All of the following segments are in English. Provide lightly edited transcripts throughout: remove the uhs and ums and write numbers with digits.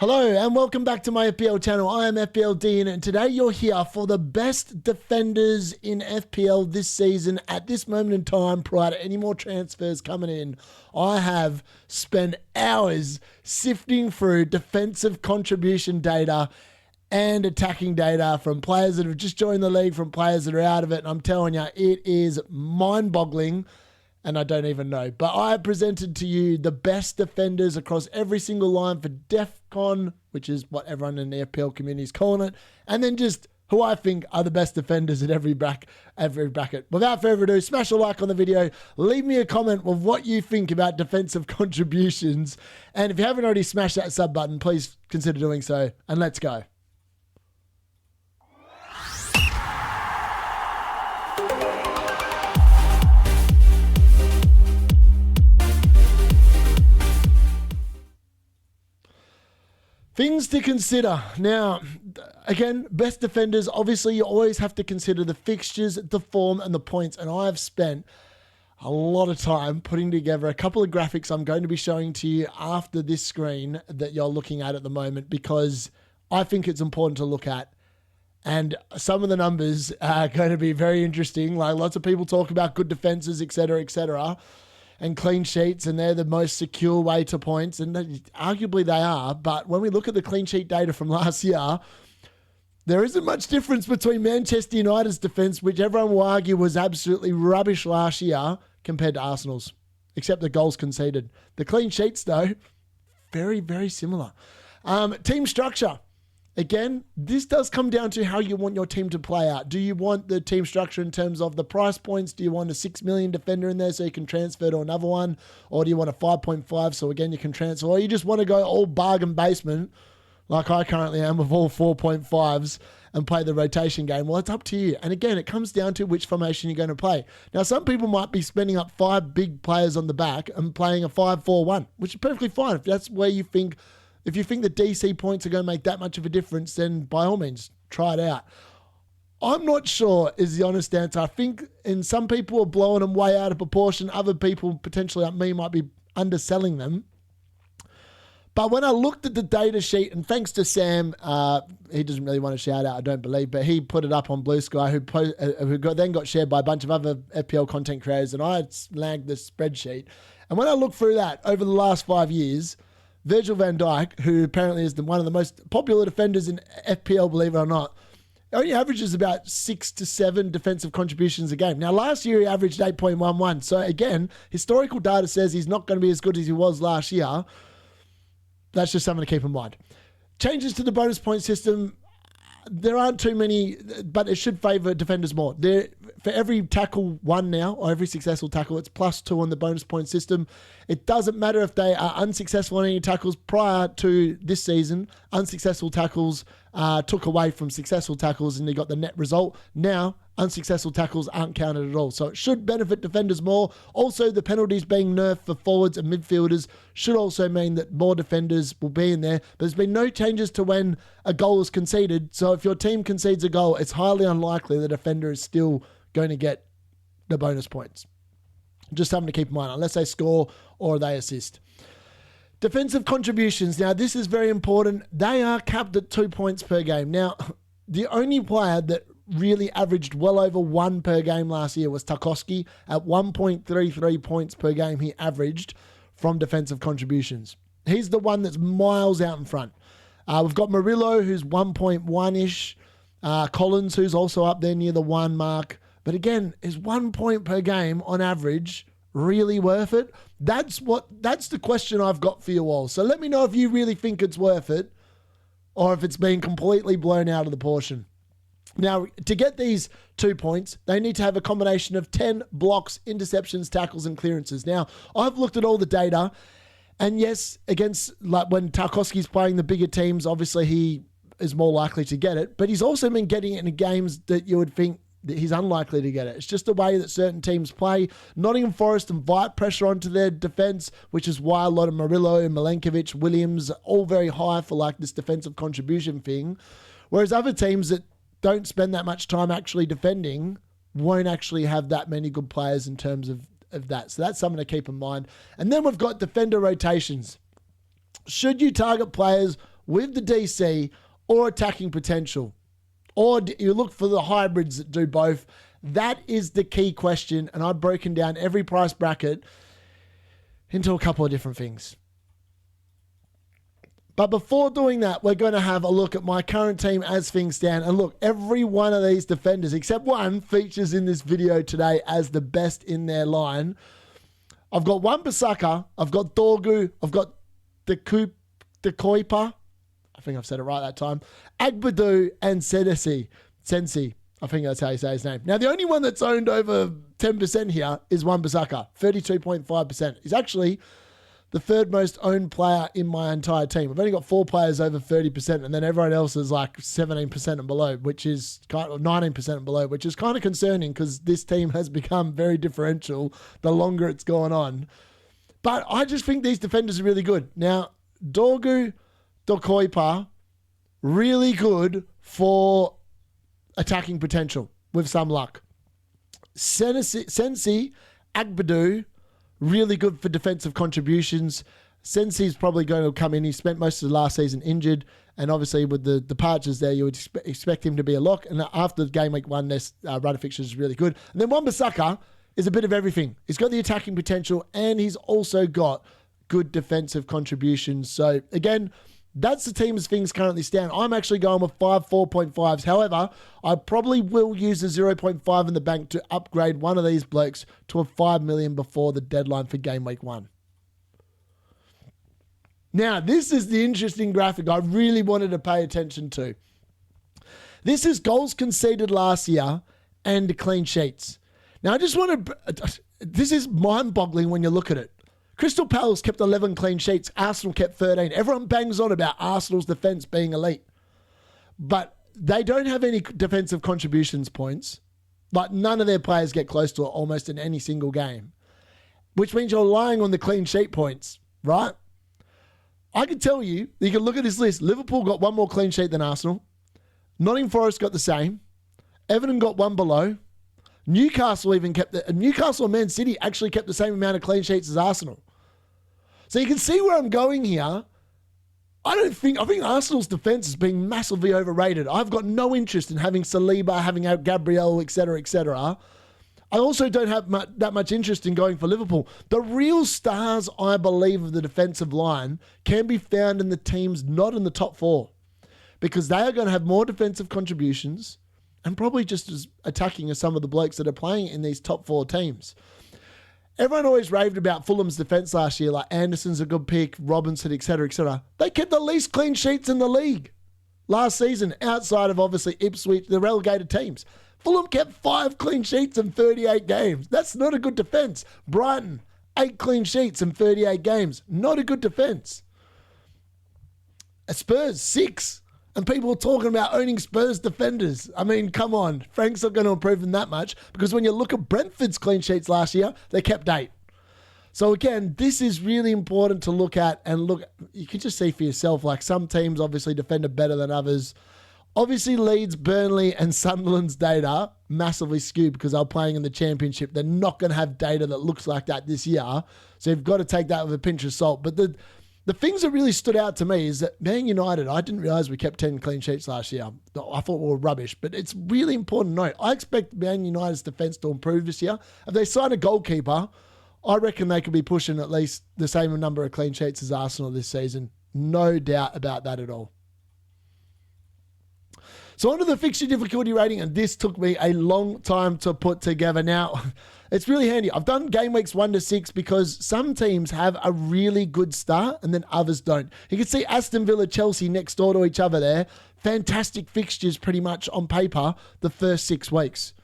Hello and welcome back to my FPL channel. I am FPL D-Unit and today you're here for the best defenders in FPL this season at this moment in time prior to any more transfers coming in. I have spent hours sifting through defensive contribution data and attacking data from players that have just joined the league, from players that are out of it. And I'm telling you, it is mind-boggling. And I don't even know. But I have presented to you the best defenders across every single line for CON, which is what everyone in the FPL community is calling it. And then just who I think are the best defenders at every bracket. Without further ado, smash a like on the video. Leave me a comment with what you think about defensive contributions. And if you haven't already smashed that sub button, please consider doing so. And let's go. Things to consider. Now, again, best defenders, obviously you always have to consider the fixtures, the form, and the points. And I have spent a lot of time putting together a couple of graphics I'm going to be showing to you after this screen that you're looking at the moment, because I think it's important to look at. And some of the numbers are going to be very interesting. Like, lots of people talk about good defenses, etc., and clean sheets, and they're the most secure way to points, and arguably they are. But when we look at the clean sheet data from last year, there isn't much difference between Manchester United's defence, which everyone will argue was absolutely rubbish last year, compared to Arsenal's, except the goals conceded. The clean sheets, though, very, very similar. Team structure. Again, this does come down to how you want your team to play out. Do you want the team structure in terms of the price points? Do you want a 6 million defender in there so you can transfer to another one? Or do you want a 5.5 so again you can transfer? Or you just want to go all bargain basement like I currently am with all 4.5s and play the rotation game? Well, it's up to you. And again, it comes down to which formation you're going to play. Now, some people might be spending up 5 big players on the back and playing a 5-4-1, which is perfectly fine if that's where you think. If you think the DC points are going to make that much of a difference, then by all means, try it out. I'm not sure is the honest answer. I think some people are blowing them way out of proportion. Other people, potentially like me, might be underselling them. But when I looked at the data sheet, and thanks to Sam, he doesn't really want to shout out, I don't believe, but he put it up on Blue Sky, who then got shared by a bunch of other FPL content creators, and I had snagged the spreadsheet. And when I looked through that over the last 5 years, Virgil van Dijk, who apparently is one of the most popular defenders in FPL, believe it or not, only averages about 6 to 7 defensive contributions a game. Now, last year he averaged 8.11. So again, historical data says he's not going to be as good as he was last year. That's just something to keep in mind. Changes to the bonus point system. There aren't too many, but it should favour defenders more. For every tackle won now, or every successful tackle, it's +2 on the bonus point system. It doesn't matter if they are unsuccessful on any tackles. Prior to this season, unsuccessful tackles took away from successful tackles and you got the net result. Now, unsuccessful tackles aren't counted at all. So it should benefit defenders more. Also, the penalties being nerfed for forwards and midfielders should also mean that more defenders will be in there. But there's been no changes to when a goal is conceded. So if your team concedes a goal, it's highly unlikely the defender is still going to get the bonus points. Just something to keep in mind, unless they score or they assist. Defensive contributions. Now, this is very important. They are capped at 2 points per game. Now, the only player that really averaged well over 1 per game last year was Tarkowski. At 1.33 points per game he averaged from defensive contributions. He's the one that's miles out in front. We've got Murillo, who's 1.1-ish. Collins, who's also up there near the 1 mark. But again, is 1 point per game on average really worth it? That's the question I've got for you all. So let me know if you really think it's worth it or if it's been completely blown out of the portion. Now, to get these 2 points, they need to have a combination of 10 blocks, interceptions, tackles, and clearances. Now, I've looked at all the data, and yes, against like when Tarkowski's playing the bigger teams, obviously he is more likely to get it, but he's also been getting it in games that you would think that he's unlikely to get it. It's just the way that certain teams play. Nottingham Forest invite pressure onto their defence, which is why a lot of Murillo, Milenkovic, Williams, all very high for like this defensive contribution thing. Whereas other teams that don't spend that much time actually defending won't actually have that many good players in terms of that. So that's something to keep in mind. And then we've got defender rotations. Should you target players with the DC or attacking potential? Or do you look for the hybrids that do both? That is the key question. And I've broken down every price bracket into a couple of different things. But before doing that, we're going to have a look at my current team as things stand. And look, every one of these defenders, except one, features in this video today as the best in their line. I've got Wan-Bissaka, I've got Dorgu, I've got the Koipa, I think I've said it right that time, Agbadu, and Sensi. I think that's how you say his name. Now, the only one that's owned over 10% here is Wan-Bissaka, 32.5%. He's actually the third most owned player in my entire team. I've only got 4 players over 30%, and then everyone else is like 17% and below, which is kind of 19% and below, which is kind of concerning because this team has become very differential the longer it's gone on. But I just think these defenders are really good. Now, Dorgu, Dokoipa, really good for attacking potential with some luck. Sensi, Agbadu, really good for defensive contributions. Sensi's probably going to come in. He spent most of the last season injured, and obviously with the departures there, you would expect him to be a lock. And after game week 1, this run of fixtures is really good. And then Wan-Bissaka is a bit of everything. He's got the attacking potential, and he's also got good defensive contributions. So again, that's the team as things currently stand. I'm actually going with 5 4.5s. However, I probably will use a 0.5 in the bank to upgrade one of these blokes to a 5 million before the deadline for game week 1. Now, this is the interesting graphic I really wanted to pay attention to. This is goals conceded last year and clean sheets. Now, I just want to... This is mind-boggling when you look at it. Crystal Palace kept 11 clean sheets. Arsenal kept 13. Everyone bangs on about Arsenal's defence being elite. But they don't have any defensive contributions points. Like, none of their players get close to it almost in any single game. Which means you're relying on the clean sheet points, right? I can tell you can look at this list. Liverpool got 1 more clean sheet than Arsenal. Nottingham Forest got the same. Everton got 1 below. Newcastle even kept Newcastle and Man City actually kept the same amount of clean sheets as Arsenal. So you can see where I'm going here. I think Arsenal's defense is being massively overrated. I've got no interest in having Saliba, having out Gabriel, etc., etc. I also don't have that much interest in going for Liverpool. The real stars, I believe, of the defensive line can be found in the teams not in the top 4, because they are going to have more defensive contributions and probably just as attacking as some of the blokes that are playing in these top 4 teams. Everyone always raved about Fulham's defence last year, like Anderson's a good pick, Robinson, etc., etc. They kept the least clean sheets in the league last season, outside of obviously Ipswich, the relegated teams. Fulham kept 5 clean sheets in 38 games. That's not a good defence. Brighton, 8 clean sheets in 38 games. Not a good defence. Spurs, 6. And people are talking about owning Spurs defenders. I mean, come on. Frank's not going to improve them that much, because when you look at Brentford's clean sheets last year, they kept 8. So again, this is really important to look at, and look, you can just see for yourself, like some teams obviously defended better than others. Obviously, Leeds, Burnley, and Sunderland's data massively skewed because they're playing in the Championship. They're not going to have data that looks like that this year. So you've got to take that with a pinch of salt. But the things that really stood out to me is that Man United, I didn't realise we kept 10 clean sheets last year. I thought we were rubbish, but it's really important to note. I expect Man United's defence to improve this year. If they sign a goalkeeper, I reckon they could be pushing at least the same number of clean sheets as Arsenal this season. No doubt about that at all. So onto the fixture difficulty rating, and this took me a long time to put together. Now, it's really handy. I've done game weeks 1 to 6 because some teams have a really good start and then others don't. You can see Aston Villa, Chelsea next door to each other there. Fantastic fixtures pretty much on paper the first 6 weeks.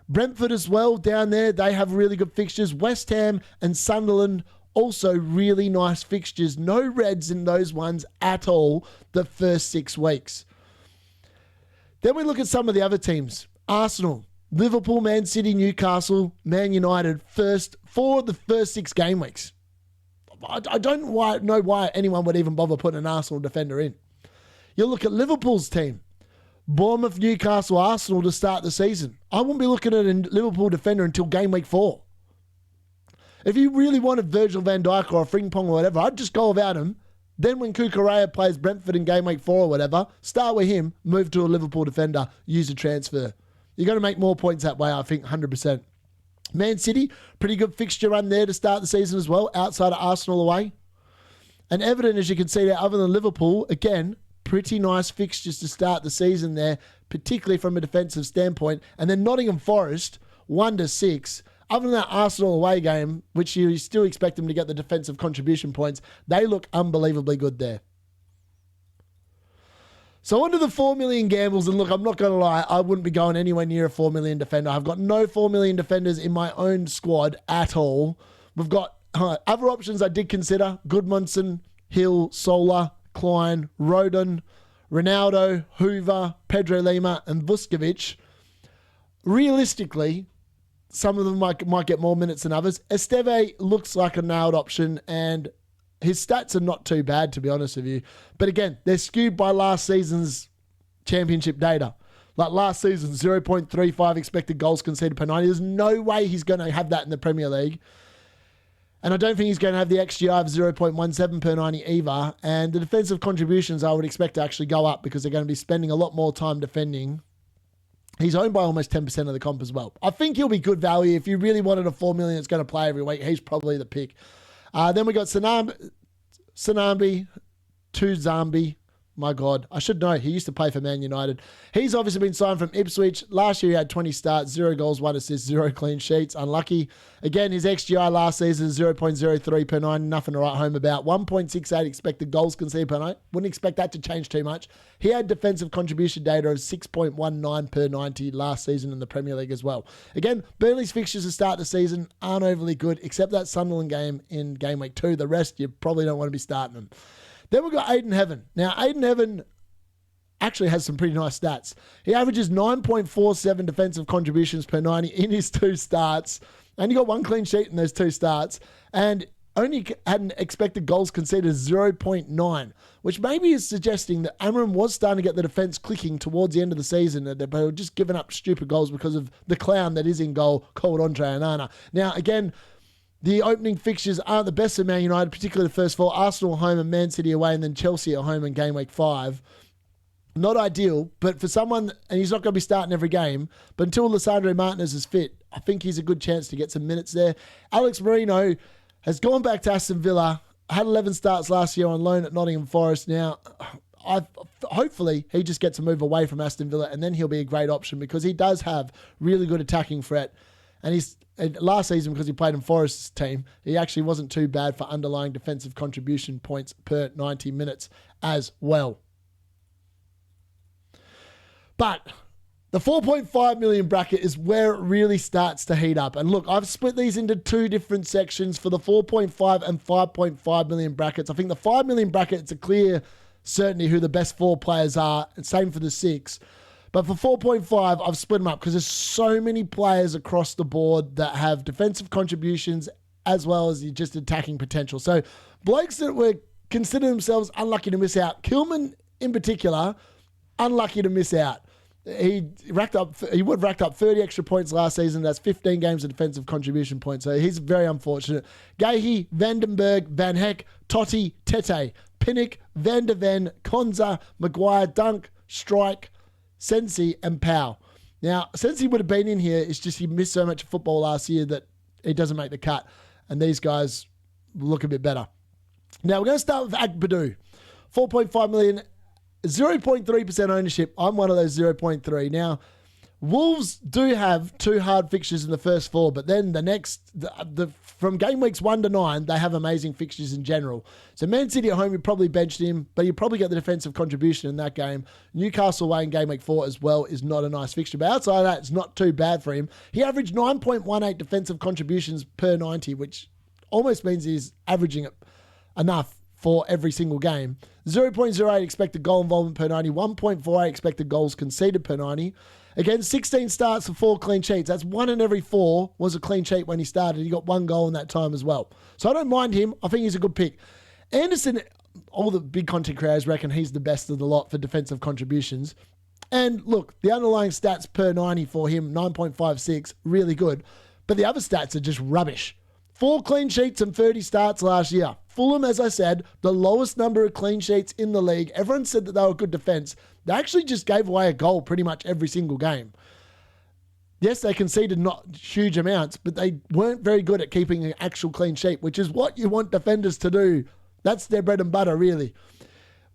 Brentford as well down there, they have really good fixtures. West Ham and Sunderland, also really nice fixtures. No reds in those ones at all the first 6 weeks. Then we look at some of the other teams. Arsenal, Liverpool, Man City, Newcastle, Man United, for the first 6 game weeks. I don't know why anyone would even bother putting an Arsenal defender in. You look at Liverpool's team. Bournemouth, Newcastle, Arsenal to start the season. I wouldn't be looking at a Liverpool defender until game week 4. If you really wanted Virgil van Dijk or a Frimpong or whatever, I'd just go without him. Then when Kukurea plays Brentford in game week 4 or whatever, start with him, move to a Liverpool defender, use a transfer. You're going to make more points that way, I think, 100%. Man City, pretty good fixture run there to start the season as well, outside of Arsenal away. And Everton, as you can see there, other than Liverpool, again, pretty nice fixtures to start the season there, particularly from a defensive standpoint. And then Nottingham Forest, 1-6. Other than that Arsenal away game, which you still expect them to get the defensive contribution points, they look unbelievably good there. So on to the 4 million gambles, and look, I'm not going to lie, I wouldn't be going anywhere near a 4 million defender. I've got no 4 million defenders in my own squad at all. We've got other options I did consider: Goodmanson, Hill, Sola, Klein, Rodon, Ronaldo, Hoover, Pedro Lima, and Vuskovic. Realistically, some of them might get more minutes than others. Esteve looks like a nailed option, and his stats are not too bad, to be honest with you. But again, they're skewed by last season's championship data. Like last season, 0.35 expected goals conceded per 90. There's no way he's going to have that in the Premier League. And I don't think he's going to have the XGI of 0.17 per 90 either. And the defensive contributions I would expect to actually go up because they're going to be spending a lot more time defending. He's owned by almost 10% of the comp as well. I think he'll be good value. If you really wanted a 4 million that's going to play every week, he's probably the pick. Then we got Sanambi, Tuzambi. My God, I should know. He used to play for Man United. He's obviously been signed from Ipswich. Last year he had 20 starts, 0 goals, 1 assist, 0 clean sheets. Unlucky. Again, his XGI last season is 0.03 per 90. Nothing to write home about. 1.68 expected goals conceded per 90. Wouldn't expect that to change too much. He had defensive contribution data of 6.19 per 90 last season in the Premier League as well. Again, Burnley's fixtures to start the season aren't overly good, except that Sunderland game in game week 2. The rest, you probably don't want to be starting them. Then we've got Aiden Heaven. Now, Aiden Heaven actually has some pretty nice stats. He averages 9.47 defensive contributions per 90 in his 2 starts. Only got 1 clean sheet in those 2 starts. And only had an expected goals conceded of 0.9, which maybe is suggesting that Amram was starting to get the defence clicking towards the end of the season. They were just giving up stupid goals because of the clown that is in goal, called Andre Onana. Now, again, the opening fixtures aren't the best for Man United, particularly the first 4. Arsenal home and Man City away, and then Chelsea at home in game week 5. Not ideal, but for someone, and he's not going to be starting every game, but until Lissandro Martinez is fit, I think he's a good chance to get some minutes there. Alex Marino has gone back to Aston Villa, had 11 starts last year on loan at Nottingham Forest. Now, hopefully he just gets a move away from Aston Villa, and then he'll be a great option because he does have really good attacking threat. And last season, because he played in Forest's team, he actually wasn't too bad for underlying defensive contribution points per 90 minutes as well. But the 4.5 million bracket is where it really starts to heat up. And look, I've split these into 2 different sections for the 4.5 and 5.5 million brackets. I think the 5 million bracket, it's a clear certainty who the best 4 players are, and same for the 6. But for 4.5, I've split them up because there's so many players across the board that have defensive contributions as well as just attacking potential. So blokes that were consider themselves unlucky to miss out. Kilman in particular, unlucky to miss out. He would have racked up 30 extra points last season. That's 15 games of defensive contribution points. So he's very unfortunate. Gahey, Vandenberg, Van Heck, Totti, Tete, Pinnock, Van der Ven, Konza, Maguire, Dunk, Strike, Sensi, and Powell. Now, Sensi would have been in here. It's just he missed so much football last year that he doesn't make the cut. And these guys look a bit better. Now, we're going to start with Agbadou. 4.5 million, 0.3% ownership. I'm one of those 0.3. Now, Wolves do have 2 hard fixtures in the first 4, but then from game weeks 1 to 9, they have amazing fixtures in general. So Man City at home, you probably benched him, but you probably get the defensive contribution in that game. Newcastle away in game week 4 as well is not a nice fixture, but outside of that, it's not too bad for him. He averaged 9.18 defensive contributions per 90, which almost means he's averaging enough for every single game. 0.08 expected goal involvement per 90, 1.48 expected goals conceded per 90. Again, 16 starts for 4 clean sheets. That's 1 in every 4 was a clean sheet when he started. He got 1 goal in that time as well. So I don't mind him. I think he's a good pick. Anderson, all the big content creators reckon he's the best of the lot for defensive contributions. And look, the underlying stats per 90 for him, 9.56, really good. But the other stats are just rubbish. 4 clean sheets and 30 starts last year. Fulham, as I said, the lowest number of clean sheets in the league. Everyone said that they were good defense. They actually just gave away a goal pretty much every single game. Yes, they conceded not huge amounts, but they weren't very good at keeping an actual clean sheet, which is what you want defenders to do. That's their bread and butter, really.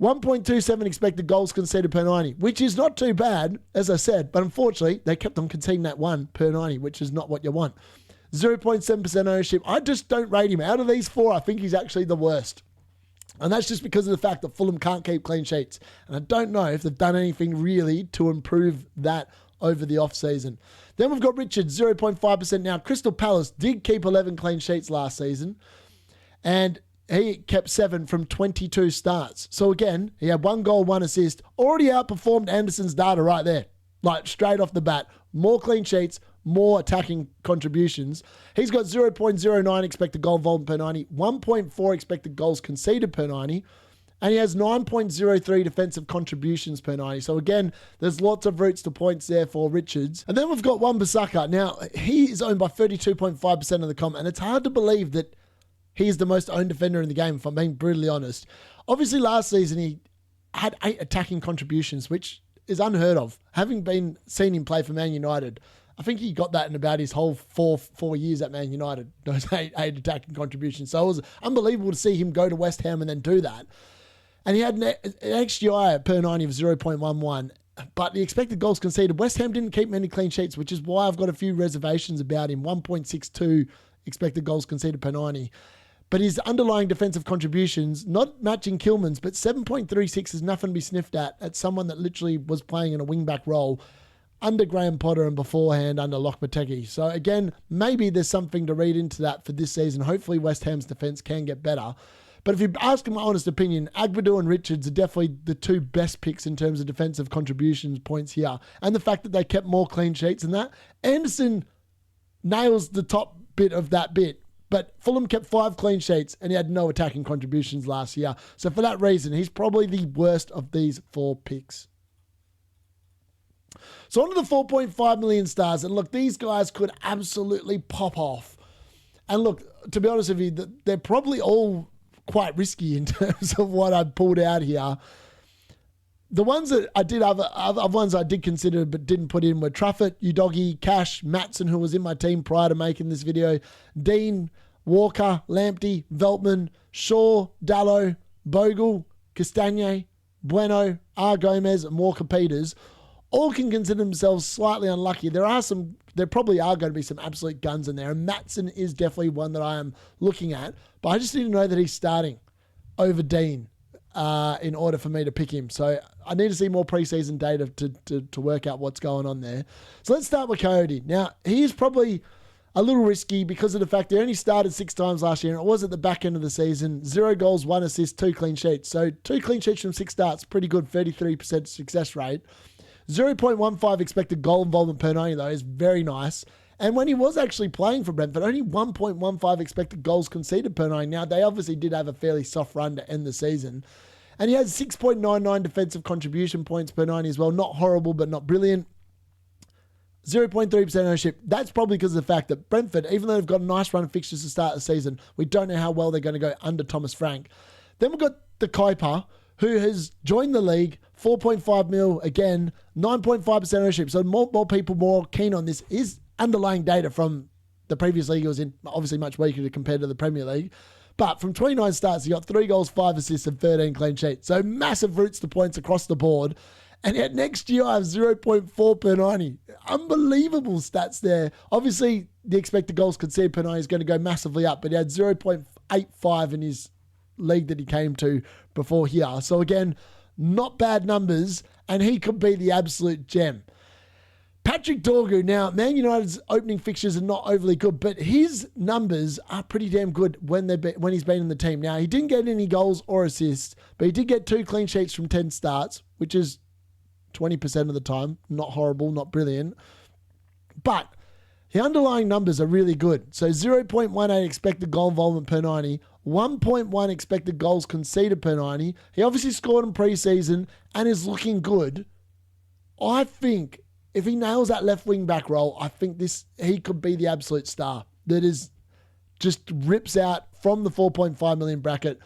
1.27 expected goals conceded per 90, which is not too bad, as I said, but unfortunately, they kept on conceding that 1 per 90, which is not what you want. 0.7% ownership. I just don't rate him. Out of these 4, I think he's actually the worst. And that's just because of the fact that Fulham can't keep clean sheets. And I don't know if they've done anything really to improve that over the off-season. Then we've got Richard, 0.5% now. Crystal Palace did keep 11 clean sheets last season. And he kept 7 from 22 starts. So again, he had 1 goal, 1 assist. Already outperformed Anderson's data right there. Like straight off the bat. More clean sheets, more attacking contributions. He's got 0.09 expected goal involvement per 90, 1.4 expected goals conceded per 90, and he has 9.03 defensive contributions per 90. So again, there's lots of routes to points there for Richards. And then we've got Wan-Bissaka. Now, he is owned by 32.5% of the comp, and it's hard to believe that he is the most owned defender in the game, if I'm being brutally honest. Obviously, last season, he had 8 attacking contributions, which is unheard of. Having seen him play for Man United, I think he got that in about his whole four years at Man United, those eight attacking contributions. So it was unbelievable to see him go to West Ham and then do that. And he had an XGI per 90 of 0.11. But the expected goals conceded, West Ham didn't keep many clean sheets, which is why I've got a few reservations about him. 1.62 expected goals conceded per 90. But his underlying defensive contributions, not matching Kilman's, but 7.36 is nothing to be sniffed at someone that literally was playing in a wing-back role under Graham Potter and beforehand under Lockmategi. So again, maybe there's something to read into that for this season. Hopefully West Ham's defence can get better. But if you ask my honest opinion, Agbadou and Richards are definitely the 2 best picks in terms of defensive contributions points here. And the fact that they kept more clean sheets than that. Anderson nails the top bit of that bit. But Fulham kept 5 clean sheets and he had no attacking contributions last year. So for that reason, he's probably the worst of these 4 picks. So on to the 4.5 million stars. And look, these guys could absolutely pop off. And look, to be honest with you, they're probably all quite risky in terms of what I pulled out here. The ones that I did, other ones I did consider but didn't put in were Truffett, Udogie, Cash, Matson, who was in my team prior to making this video, Dean, Walker, Lamptey, Veltman, Shaw, Dallow, Bogle, Castagne, Bueno, R. Gomez, and Walker Peters. All can consider themselves slightly unlucky. There probably are going to be some absolute guns in there. And Matson is definitely one that I am looking at. But I just need to know that he's starting over Dean in order for me to pick him. So I need to see more preseason data to work out what's going on there. So let's start with Coyote. Now, he is probably a little risky because of the fact he only started 6 times last year. And it was at the back end of the season. 0 goals, 1 assist, 2 clean sheets. So 2 clean sheets from 6 starts. Pretty good, 33% success rate. 0.15 expected goal involvement per 90, though, is very nice. And when he was actually playing for Brentford, only 1.15 expected goals conceded per 90. Now, they obviously did have a fairly soft run to end the season. And he has 6.99 defensive contribution points per 90 as well. Not horrible, but not brilliant. 0.3% ownership. That's probably because of the fact that Brentford, even though they've got a nice run of fixtures to start the season, we don't know how well they're going to go under Thomas Frank. Then we've got the Kuiper, who has joined the league, 4.5 mil again, 9.5% ownership. So more people more keen on this. Is underlying data from the previous league he was in, obviously much weaker compared to the Premier League. But from 29 starts, he got 3 goals, 5 assists, and 13 clean sheets. So massive routes to points across the board. And yet next year I have 0.4 per 90. Unbelievable stats there. Obviously, the expected goals conceded per 90 is going to go massively up, but he had 0.85 in his league that he came to before here. So again, not bad numbers, and he could be the absolute gem. Patrick Dorgu, now, Man United's opening fixtures are not overly good, but his numbers are pretty damn good when he's been in the team. Now, he didn't get any goals or assists, but he did get 2 clean sheets from 10 starts, which is 20% of the time. Not horrible, not brilliant. But the underlying numbers are really good. So 0.18 expected goal involvement per 90, 1.1 expected goals conceded per 90. He obviously scored in preseason and is looking good. I think if he nails that left wing back role, I think he could be the absolute star. That is just rips out from the 4.5 million bracket.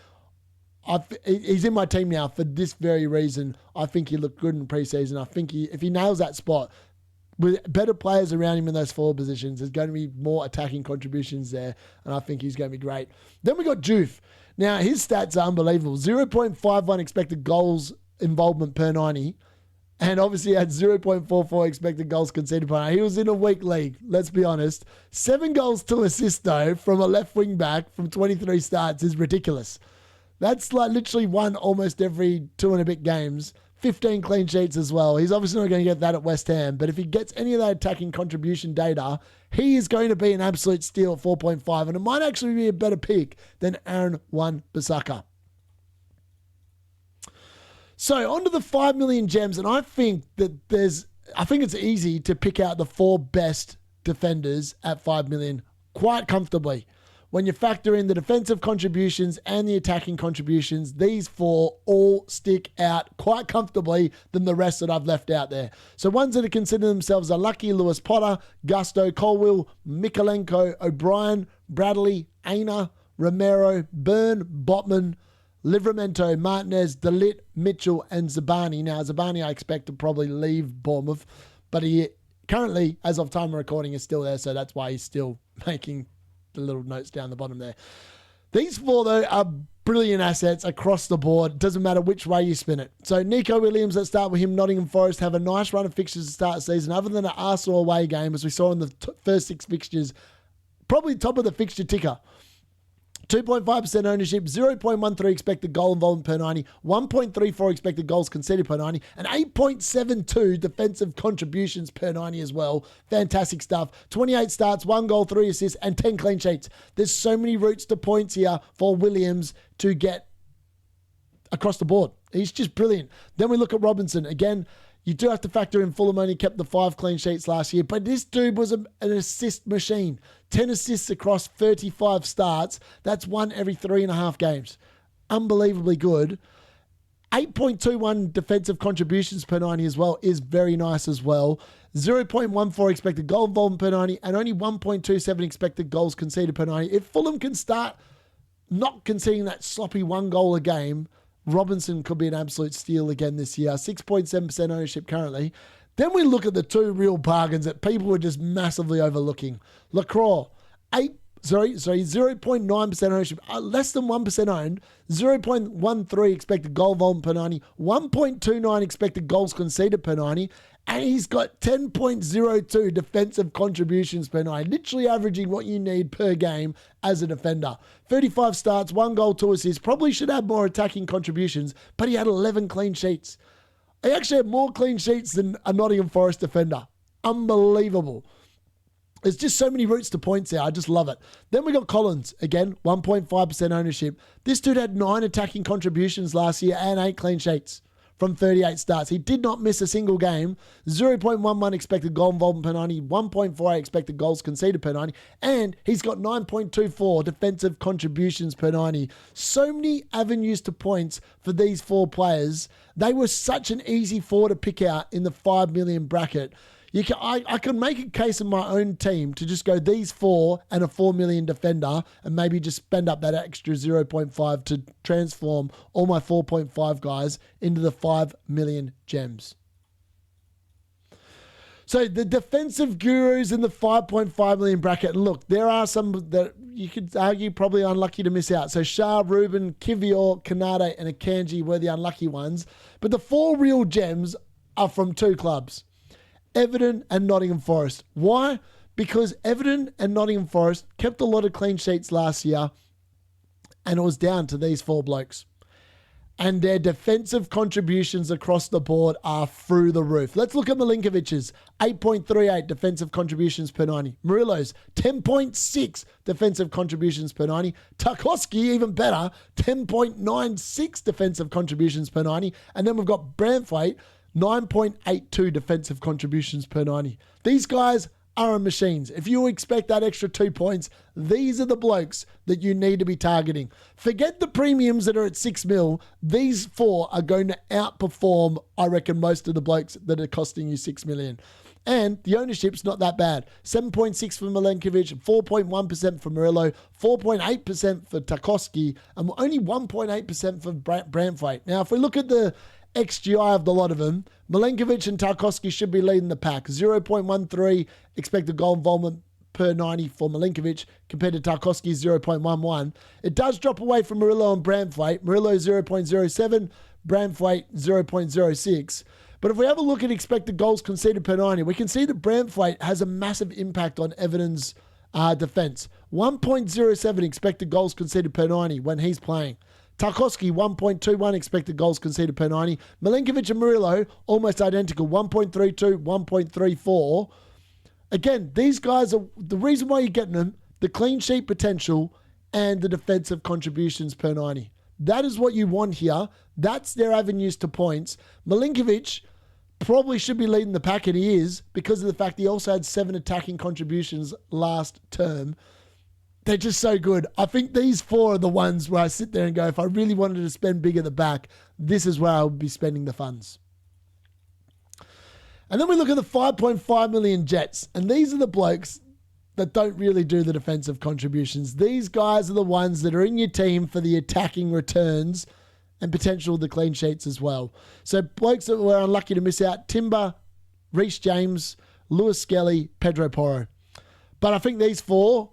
He's in my team now for this very reason. I think he looked good in preseason. I think if he nails that spot, with better players around him in those forward positions, there's going to be more attacking contributions there, and I think he's going to be great. Then we got Juve. Now, his stats are unbelievable. 0.51 expected goals involvement per 90, and obviously had 0.44 expected goals conceded per 90. He was in a weak league, let's be honest. 7 goals to assist, though, from a left wing back from 23 starts is ridiculous. That's like literally one almost every 2 and a bit games. 15 clean sheets as well. He's obviously not going to get that at West Ham, but if he gets any of that attacking contribution data, he is going to be an absolute steal at 4.5, and it might actually be a better pick than Aaron Wan-Bissaka. So on to the 5 million gems, and I think it's easy to pick out the 4 best defenders at 5 million quite comfortably. When you factor in the defensive contributions and the attacking contributions, these 4 all stick out quite comfortably than the rest that I've left out there. So ones that are considered themselves are Lucky, Lewis Potter, Gusto, Colwill, Mikolenko, O'Brien, Bradley, Aina, Romero, Byrne, Botman, Livramento, Martinez, DeLitt, Mitchell, and Zabani. Now, Zabani I expect to probably leave Bournemouth, but he currently, as of time of recording, is still there, so that's why he's still making the little notes down the bottom there. These 4, though, are brilliant assets across the board. Doesn't matter which way you spin it. So Nico Williams, let's start with him. Nottingham Forest have a nice run of fixtures to start the season. Other than an Arsenal away game, as we saw in the first 6 fixtures, probably top of the fixture ticker. 2.5% ownership, 0.13 expected goal involvement per 90, 1.34 expected goals conceded per 90, and 8.72 defensive contributions per 90 as well. Fantastic stuff. 28 starts, 1 goal, 3 assists, and 10 clean sheets. There's so many routes to points here for Williams to get across the board. He's just brilliant. Then we look at Robinson. Again, you do have to factor in Fulham only kept the 5 clean sheets last year, but this dude was an assist machine. 10 assists across 35 starts. That's 1 every 3.5 games. Unbelievably good. 8.21 defensive contributions per 90 as well is very nice as well. 0.14 expected goal involvement per 90 and only 1.27 expected goals conceded per 90. If Fulham can start not conceding that sloppy 1 goal a game, Robinson could be an absolute steal again this year. 6.7% ownership currently. Then we look at the 2 real bargains that people are just massively overlooking. Lacroix, 0.9% ownership, less than 1% owned, 0.13 expected goal volume per 90, 1.29 expected goals conceded per 90, and he's got 10.02 defensive contributions per 90, literally averaging what you need per game as a defender. 35 starts, 1 goal, 2 assists, probably should have more attacking contributions, but he had 11 clean sheets. He actually had more clean sheets than a Nottingham Forest defender. Unbelievable. There's just so many routes to points there. I just love it. Then we got Collins. Again, 1.5% ownership. This dude had 9 attacking contributions last year and 8 clean sheets from 38 starts. He did not miss a single game. 0.11 expected goal involvement per 90, 1.48 expected goals conceded per 90, and he's got 9.24 defensive contributions per 90. So many avenues to points for these 4 players. They were such an easy 4 to pick out in the 5 million bracket. I can make a case in my own team to just go these 4 and a 4 million defender and maybe just spend up that extra 0.5 to transform all my 4.5 guys into the 5 million gems. So the defensive gurus in the 5.5 million bracket, look, there are some that you could argue probably unlucky to miss out. So Shah, Ruben, Kivior, Kanate, and Akanji were the unlucky ones. But the 4 real gems are from 2 clubs. Everton and Nottingham Forest. Why? Because Everton and Nottingham Forest kept a lot of clean sheets last year, and it was down to these 4 blokes. And their defensive contributions across the board are through the roof. Let's look at Milinkovic's 8.38 defensive contributions per 90. Murillo's 10.6 defensive contributions per 90. Tarkowski, even better, 10.96 defensive contributions per 90. And then we've got Branthwaite, 9.82 defensive contributions per 90. These guys are machines. If you expect that extra 2 points, these are the blokes that you need to be targeting. Forget the premiums that are at 6 mil. These 4 are going to outperform, I reckon, most of the blokes that are costing you 6 million. And the ownership's not that bad. 7.6 for Milenkovic, 4.1% for Murillo, 4.8% for Tarkowski, and only 1.8% for Branthwaite. Now, if we look at the XGI of the lot of them, Milenkovic and Tarkowski should be leading the pack. 0.13 expected goal involvement per 90 for Milenkovic compared to Tarkowski's 0.11. It does drop away from Murillo and Branthwaite. Murillo 0.07, Branthwaite 0.06. But if we have a look at expected goals conceded per 90, we can see that Branthwaite has a massive impact on Everton's defence. 1.07 expected goals conceded per 90 when he's playing. Tarkowski, 1.21 expected goals conceded per 90. Milenkovic and Murillo, almost identical, 1.32, 1.34. Again, these guys are, the reason why you're getting them, the clean sheet potential and the defensive contributions per 90. That is what you want here. That's their avenues to points. Milenkovic probably should be leading the pack, and he is, because of the fact he also had 7 attacking contributions last term. They're just so good. I think these 4 are the ones where I sit there and go, if I really wanted to spend big at the back, this is where I would be spending the funds. And then we look at the 5.5 million Jets, and these are the blokes that don't really do the defensive contributions. These guys are the ones that are in your team for the attacking returns and potential of the clean sheets as well. So blokes that were unlucky to miss out: Timber, Reece James, Lewis Skelly, Pedro Porro. But I think these 4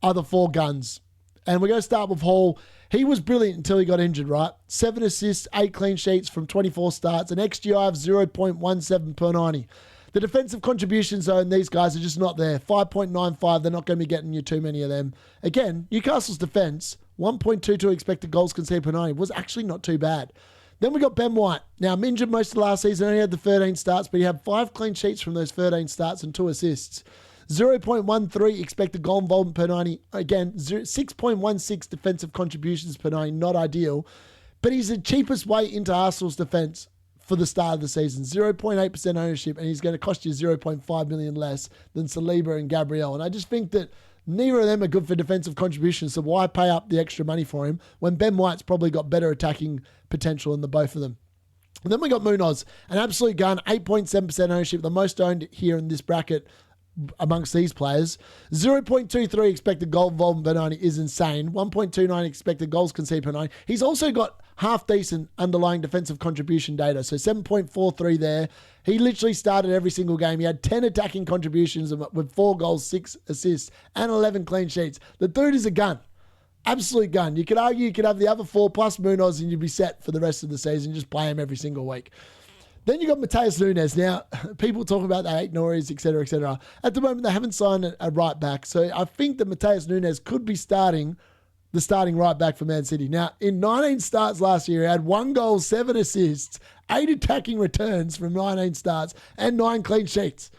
are the 4 guns. And we're going to start with Hall. He was brilliant until he got injured, right? 7 assists, 8 clean sheets from 24 starts, an XGI of 0.17 per 90. The defensive contributions, though, in these guys are just not there. 5.95, they're not going to be getting you too many of them. Again, Newcastle's defence, 1.22 expected goals conceded per 90, was actually not too bad. Then we got Ben White. Now, injured most of the last season, only had the 13 starts, but he had 5 clean sheets from those 13 starts and 2 assists. 0.13 expected goal involvement per 90. Again, 6.16 defensive contributions per 90, not ideal. But he's the cheapest way into Arsenal's defence for the start of the season. 0.8% ownership, and he's going to cost you 0.5 million less than Saliba and Gabriel. And I just think that neither of them are good for defensive contributions, so why pay up the extra money for him when Ben White's probably got better attacking potential than the both of them? And then we got Munoz, an absolute gun, 8.7% ownership, the most owned here in this bracket amongst these players. 0.23 expected goal involvement per 90 is insane. 1.29 expected goals conceded per 90. He's also got half decent underlying defensive contribution data. So 7.43 there. He literally started every single game. He had 10 attacking contributions with 4 goals, 6 assists, and 11 clean sheets. The dude is a gun. Absolute gun. You could argue you could have the other 4 plus Munoz and you'd be set for the rest of the season. Just play him every single week. Then you got Mateus Nunes. Now, people talk about the 8 Norries, etc., etc. At the moment, they haven't signed a right back. So I think that Mateus Nunes could be the starting right back for Man City. Now, in 19 starts last year, he had 1 goal, 7 assists, 8 attacking returns from 19 starts, and 9 clean sheets.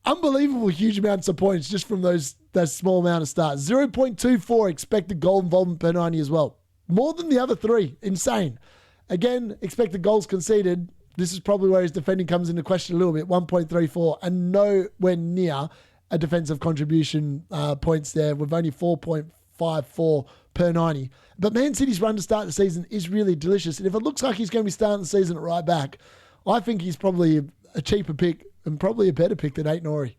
Unbelievable huge amounts of points just from that small amount of starts. 0.24 expected goal involvement per 90 as well. More than the other 3. Insane. Again, expected goals conceded. This is probably where his defending comes into question a little bit. 1.34 and nowhere near a defensive contribution points there with only 4.54 per 90. But Man City's run to start the season is really delicious. And if it looks like he's going to be starting the season at right back, I think he's probably a cheaper pick and probably a better pick than 8 Norrie.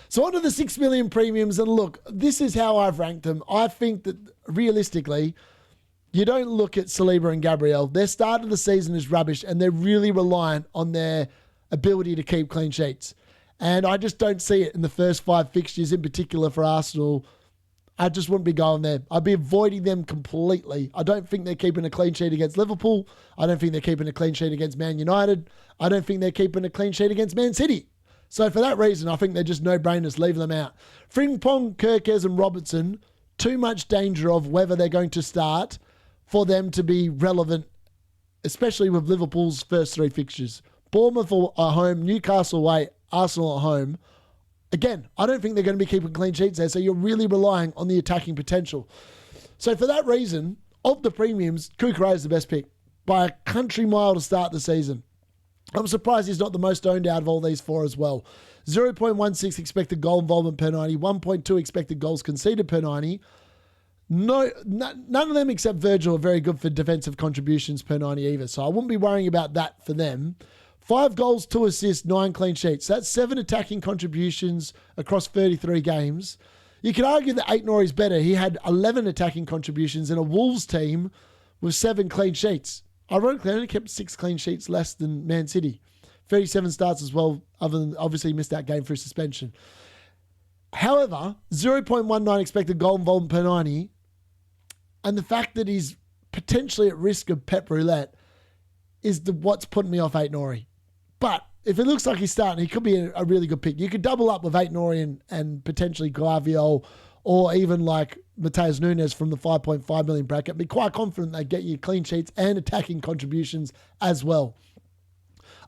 So on to the 6 million premiums. And look, this is how I've ranked them. I think that realistically, you don't look at Saliba and Gabriel. Their start of the season is rubbish, and they're really reliant on their ability to keep clean sheets. And I just don't see it in the first 5 fixtures, in particular for Arsenal. I just wouldn't be going there. I'd be avoiding them completely. I don't think they're keeping a clean sheet against Liverpool. I don't think they're keeping a clean sheet against Man United. I don't think they're keeping a clean sheet against Man City. So for that reason, I think they're just no-brainers. Leave them out. Frimpong, Kirkes and Robertson, too much danger of whether they're going to start for them to be relevant, especially with Liverpool's first 3 fixtures. Bournemouth at home, Newcastle away, Arsenal at home. Again, I don't think they're going to be keeping clean sheets there, so you're really relying on the attacking potential. So for that reason, of the premiums, Cucurella is the best pick by a country mile to start the season. I'm surprised he's not the most owned out of all these 4 as well. 0.16 expected goal involvement per 90, 1.2 expected goals conceded per 90. No, none of them except Virgil are very good for defensive contributions per 90 either. So I wouldn't be worrying about that for them. 5 goals, 2 assists, 9 clean sheets. That's 7 attacking contributions across 33 games. You could argue that Aït-Nouri is better. He had 11 attacking contributions in a Wolves team with 7 clean sheets. Ironically, only kept 6 clean sheets less than Man City. 37 starts as well, other than obviously he missed that game through suspension. However, 0.19 expected goal involvement per 90, and the fact that he's potentially at risk of Pep Roulette is what's putting me off Aït-Nouri. But if it looks like he's starting, he could be a really good pick. You could double up with Aït-Nouri and potentially Gaviol or even like Mateus Nunes from the 5.5 million bracket. Be quite confident they get you clean sheets and attacking contributions as well.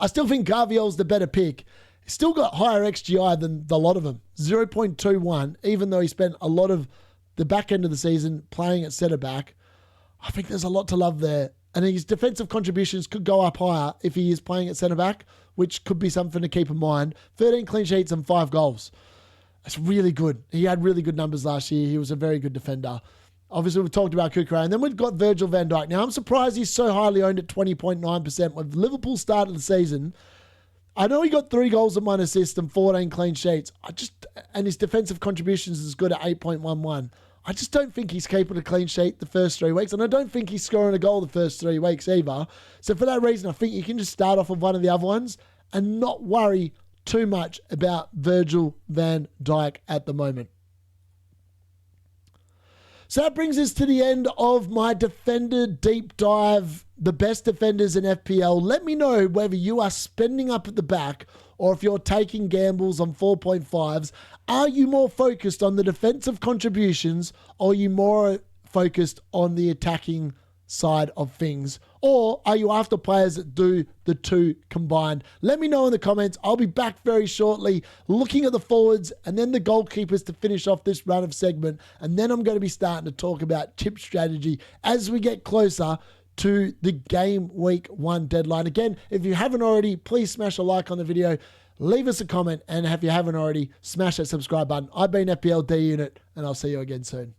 I still think Gaviol's the better pick. He's still got higher XGI than a lot of them. 0.21, even though he spent a lot of the back end of the season playing at centre-back. I think there's a lot to love there. And his defensive contributions could go up higher if he is playing at centre-back, which could be something to keep in mind. 13 clean sheets and 5 goals. That's really good. He had really good numbers last year. He was a very good defender. Obviously, we've talked about Kukurea. And then we've got Virgil van Dijk. Now, I'm surprised he's so highly owned at 20.9%. With Liverpool started the season, I know he got 3 goals and 1 assist and 14 clean sheets. And his defensive contributions is good at 8.11. I just don't think he's capable of clean sheet the first 3 weeks. And I don't think he's scoring a goal the first 3 weeks either. So for that reason, I think you can just start off with one of the other ones and not worry too much about Virgil van Dijk at the moment. So that brings us to the end of my defender deep dive, the best defenders in FPL. Let me know whether you are spending up at the back or if you're taking gambles on 4.5s. Are you more focused on the defensive contributions or are you more focused on the attacking side of things? Or are you after players that do the two combined? Let me know in the comments. I'll be back very shortly looking at the forwards and then the goalkeepers to finish off this run of segment. And then I'm going to be starting to talk about tip strategy as we get closer to the game week 1 deadline. Again, if you haven't already, please smash a like on the video. Leave us a comment. And if you haven't already, smash that subscribe button. I've been FPL D-Unit and I'll see you again soon.